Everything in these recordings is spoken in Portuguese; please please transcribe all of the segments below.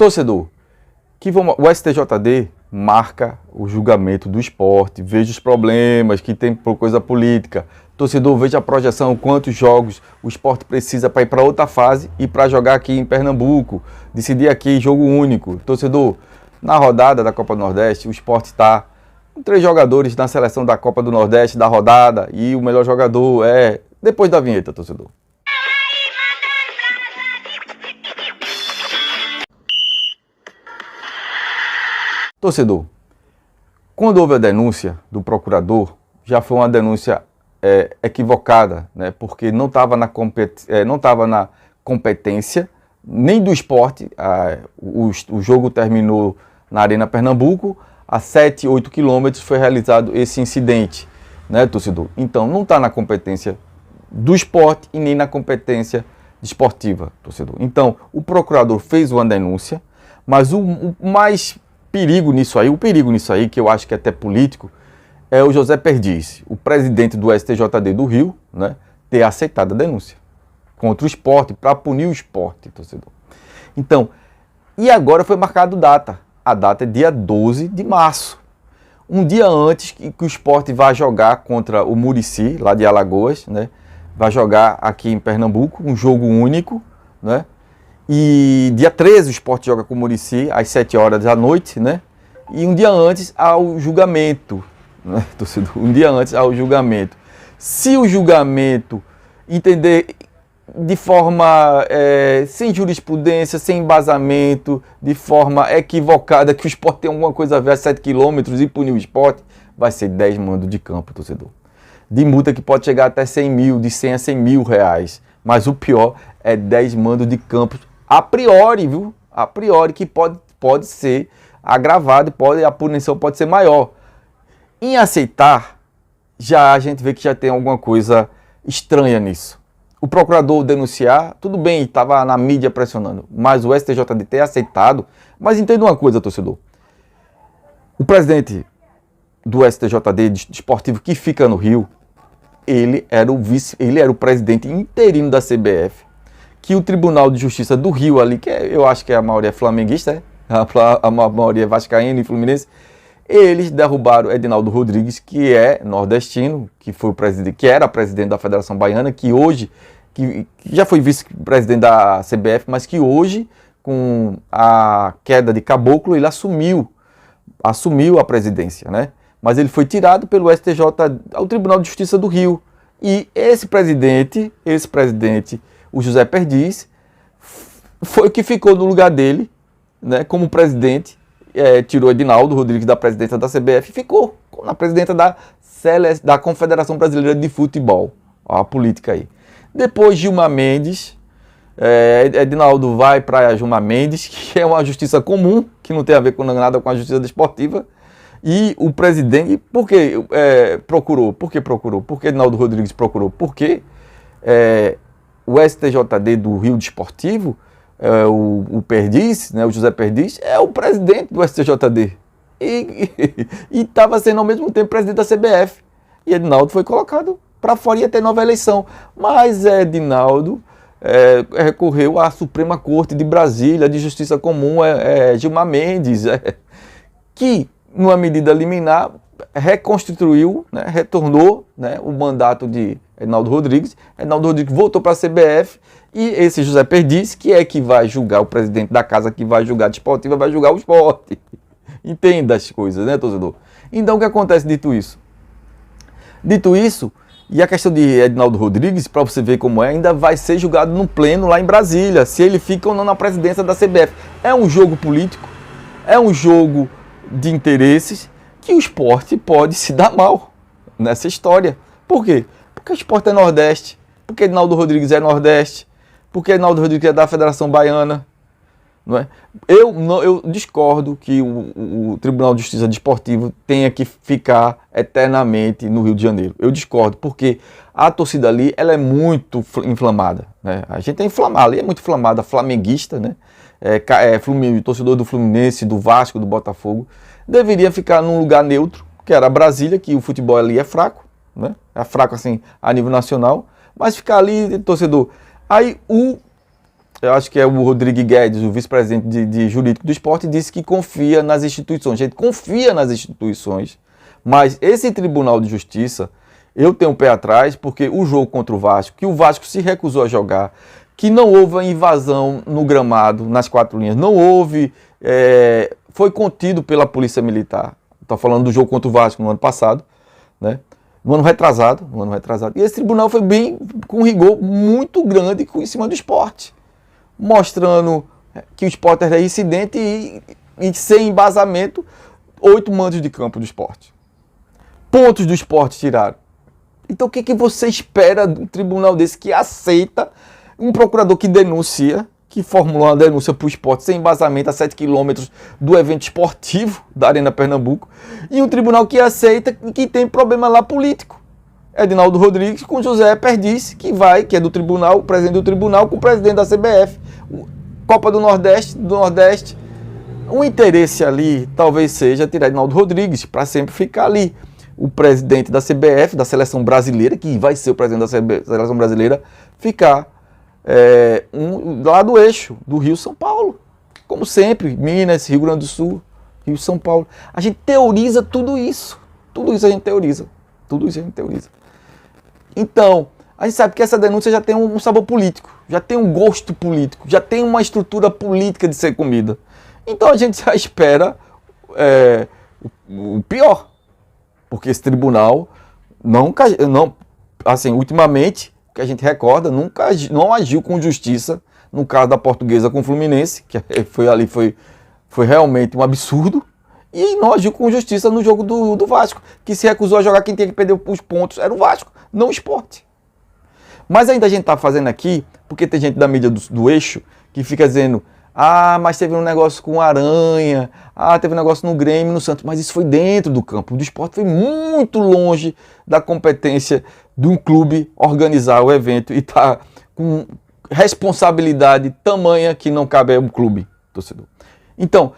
Torcedor, o STJD marca o julgamento do esporte, veja os problemas que tem por coisa política. Torcedor, veja a projeção, quantos jogos o esporte precisa para ir para outra fase e para jogar aqui em Pernambuco, decidir aqui jogo único. Torcedor, na rodada da Copa do Nordeste, o esporte está com 3 jogadores na seleção da Copa do Nordeste da rodada e o melhor jogador é depois da vinheta, torcedor. Torcedor, quando houve a denúncia do procurador, já foi uma denúncia equivocada, né? Porque não estava na competência nem do esporte. O jogo terminou na Arena Pernambuco, a 7, 8 quilômetros foi realizado esse incidente, né, torcedor? Então não está na competência do esporte e nem na competência desportiva, torcedor. Então o procurador fez uma denúncia, mas o mais perigo nisso aí, que eu acho que é até político, é o José Perdiz, o presidente do STJD do Rio, né, ter aceitado a denúncia contra o esporte, para punir o esporte, torcedor. Então, e agora foi marcado data. A data é dia 12 de março. Um dia antes que o esporte vai jogar contra o Muricy, lá de Alagoas, né, vai jogar aqui em Pernambuco, um jogo único, né? E dia 13 o esporte joga com o Muricy, às 7 horas da noite, né? E um dia antes ao julgamento, né, torcedor? Um dia antes ao julgamento. Se o julgamento entender de forma sem jurisprudência, sem embasamento, de forma equivocada, que o esporte tem alguma coisa a ver a 7 quilômetros e punir o esporte, vai ser 10 mandos de campo, torcedor. De multa que pode chegar até 100 mil, de 100 a 100 mil reais. Mas o pior é 10 mandos de campo a priori, viu? A priori, que pode ser agravado, a punição pode ser maior. Em aceitar, já a gente vê que já tem alguma coisa estranha nisso. O procurador denunciar, tudo bem, estava na mídia pressionando, mas o STJD ter aceitado. Mas entenda uma coisa, torcedor. O presidente do STJD desportivo que fica no Rio, ele era o presidente interino da CBF, que o Tribunal de Justiça do Rio ali, que eu acho que a maioria é flamenguista, a maioria é vascaíno e fluminense, eles derrubaram Edinaldo Rodrigues, que é nordestino, que era presidente da Federação Baiana, que hoje, que já foi vice-presidente da CBF, mas que hoje, com a queda de Caboclo, ele assumiu a presidência, né? Mas ele foi tirado pelo STJ ao Tribunal de Justiça do Rio. E esse presidente, o José Perdiz, foi o que ficou no lugar dele, né, como presidente, tirou Edinaldo Rodrigues da presidência da CBF e ficou na presidência da Confederação Brasileira de Futebol. Ó, a política aí. Depois Gilmar Mendes, Edinaldo vai para Gilmar Mendes, que é uma justiça comum, que não tem a ver com nada com a justiça desportiva. E o presidente, por que procurou? Por que procurou? Por que Edinaldo Rodrigues procurou? Porque o STJD do Rio Desportivo, o Perdiz, né, o José Perdiz, é o presidente do STJD. E estava sendo ao mesmo tempo presidente da CBF. E Edinaldo foi colocado para fora e ia ter nova eleição. Mas Edinaldo recorreu à Suprema Corte de Brasília, de Justiça Comum, Gilmar Mendes, que, numa medida liminar, reconstituiu, né, retornou, né, o mandato de Edinaldo Rodrigues. Edinaldo Rodrigues voltou para a CBF e esse José Perdiz, que vai julgar, o presidente da casa que vai julgar a desportiva, vai julgar o esporte. Entenda as coisas, né, torcedor? Então, o que acontece dito isso? Dito isso, e a questão de Edinaldo Rodrigues, para você ver como ainda vai ser julgado no pleno lá em Brasília, se ele fica ou não na presidência da CBF. É um jogo político, é um jogo de interesses que o esporte pode se dar mal nessa história. Por quê? Porque o esporte é Nordeste, porque Edinaldo Rodrigues é Nordeste, porque Edinaldo Rodrigues é da Federação Baiana. Não é? Eu discordo que o Tribunal de Justiça Desportivo tenha que ficar eternamente no Rio de Janeiro. Eu discordo, porque a torcida ali ela é muito inflamada. Né? A gente é inflamada, ali é muito inflamada, flamenguista, né? Torcedor do Fluminense, do Vasco, do Botafogo. Deveria ficar num lugar neutro, que era Brasília, que o futebol ali é fraco, né? É fraco assim a nível nacional, mas ficar ali, torcedor. Aí eu acho que é o Rodrigo Guedes, o vice-presidente de jurídico do esporte, disse que confia nas instituições. A gente confia nas instituições, mas esse Tribunal de Justiça, eu tenho um pé atrás, porque o jogo contra o Vasco, que o Vasco se recusou a jogar, que não houve invasão no gramado, nas 4 linhas, não houve, foi contido pela Polícia Militar. Estou falando do jogo contra o Vasco no ano passado, né? No ano retrasado. E esse tribunal foi bem, com rigor muito grande em cima do esporte, mostrando que o esporte era incidente e sem embasamento, 8 mandos de campo do esporte. Pontos do esporte tiraram. Então o que você espera de um tribunal desse que aceita um procurador que denuncia, que formulou uma denúncia para o esporte sem embasamento a 7 quilômetros do evento esportivo da Arena Pernambuco, e um tribunal que aceita que tem problema lá político? Edinaldo Rodrigues com José Perdiz, que é do tribunal, o presidente do tribunal, com o presidente da CBF. Copa do Nordeste. O interesse ali talvez seja tirar Edinaldo Rodrigues para sempre ficar ali. O presidente da CBF, da seleção brasileira, que vai ser o presidente da seleção brasileira, ficar lá do eixo, do Rio-São Paulo. Como sempre, Minas, Rio Grande do Sul, Rio-São Paulo. A gente teoriza tudo isso. Tudo isso a gente teoriza. Então, a gente sabe que essa denúncia já tem um sabor político, já tem um gosto político, já tem uma estrutura política de ser comida. Então a gente já espera o pior. Porque esse tribunal ultimamente, que a gente recorda, não agiu com justiça no caso da Portuguesa com o Fluminense, que foi realmente um absurdo, e não agiu com justiça no jogo do Vasco, que se recusou a jogar, quem tinha que perder os pontos era o Vasco, não o Sport. Mas ainda a gente está fazendo aqui, porque tem gente da mídia do eixo que fica dizendo: mas teve um negócio com o Aranha, teve um negócio no Grêmio, no Santos, mas isso foi dentro do campo. O do esporte foi muito longe da competência de um clube organizar o evento e tá com responsabilidade tamanha que não cabe ao clube, torcedor. Então,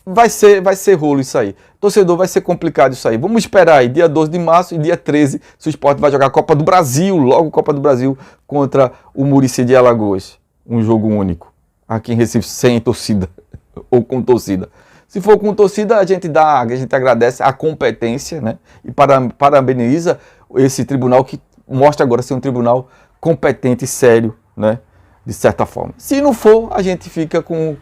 vai ser rolo isso aí. Torcedor, vai ser complicado isso aí. Vamos esperar aí, dia 12 de março e dia 13, se o Sport vai jogar a Copa do Brasil, logo Copa do Brasil, contra o Muricy de Alagoas. Um jogo único. Aqui em Recife, sem torcida, ou com torcida. Se for com torcida, a gente agradece a competência, né? E parabeniza esse tribunal que mostra agora ser um tribunal competente e sério, né? De certa forma. Se não for, a gente fica com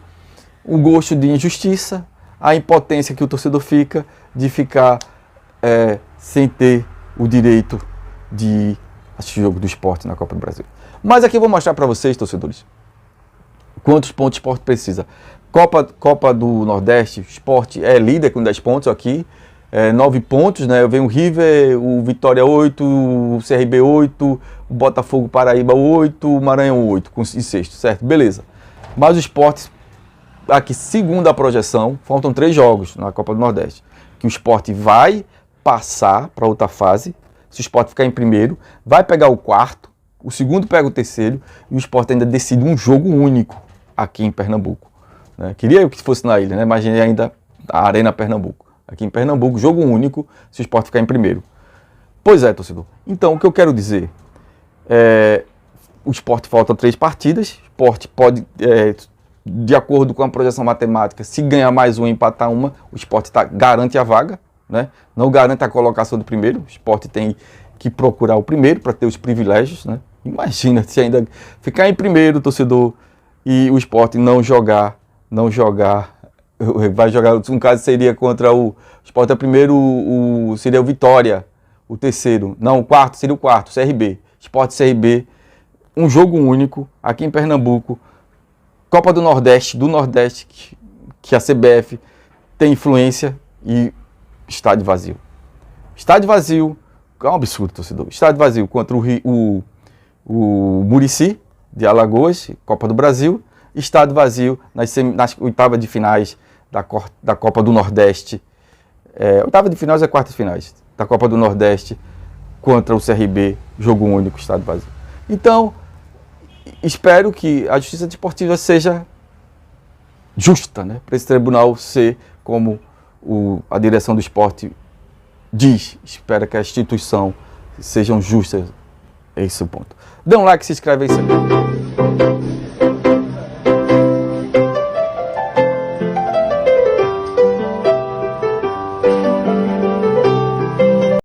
o gosto de injustiça, a impotência que o torcedor fica de ficar sem ter o direito de assistir o jogo do esporte na Copa do Brasil. Mas aqui eu vou mostrar para vocês, torcedores, quantos pontos o esporte precisa. Copa do Nordeste, o esporte é líder com 10 pontos aqui, 9 pontos, né? Vem o River, o Vitória 8, o CRB 8, o Botafogo Paraíba 8, o Maranhão 8, em sexto, certo? Beleza. Mas o esporte, aqui, segundo a projeção, faltam 3 jogos na Copa do Nordeste, que o esporte vai passar para outra fase. Se o esporte ficar em primeiro, vai pegar o quarto, o segundo pega o terceiro, e o esporte ainda decide um jogo único aqui em Pernambuco, né? Queria eu que fosse na ilha, né? Imaginei ainda a Arena Pernambuco. Aqui em Pernambuco, jogo único, se o esporte ficar em primeiro. Pois é, torcedor. Então, o que eu quero dizer o esporte falta 3 partidas, o esporte pode, de acordo com a projeção matemática, se ganhar mais uma e empatar uma, o esporte garante a vaga, né? Não garante a colocação do primeiro, o esporte tem que procurar o primeiro para ter os privilégios, né? Imagina se ainda ficar em primeiro, torcedor, e o esporte não jogar, vai jogar, um caso seria contra o esporte, primeiro seria o Vitória, o terceiro, não, o quarto seria o quarto, CRB, esporte CRB, um jogo único, aqui em Pernambuco, Copa do Nordeste, que a CBF tem influência, e estádio vazio. Estádio vazio, é um absurdo, torcedor. Estádio vazio contra o Muricy de Alagoas, Copa do Brasil. Estádio vazio nas oitavas de finais da Copa do Nordeste. Oitava de finais é quartas finais da Copa do Nordeste contra o CRB, jogo único, estádio vazio. Então, espero que a justiça desportiva seja justa, né? Para esse tribunal ser como a direção do esporte diz. Espero que a instituição sejam justas. É esse o ponto. Dê um like, se inscreve aí.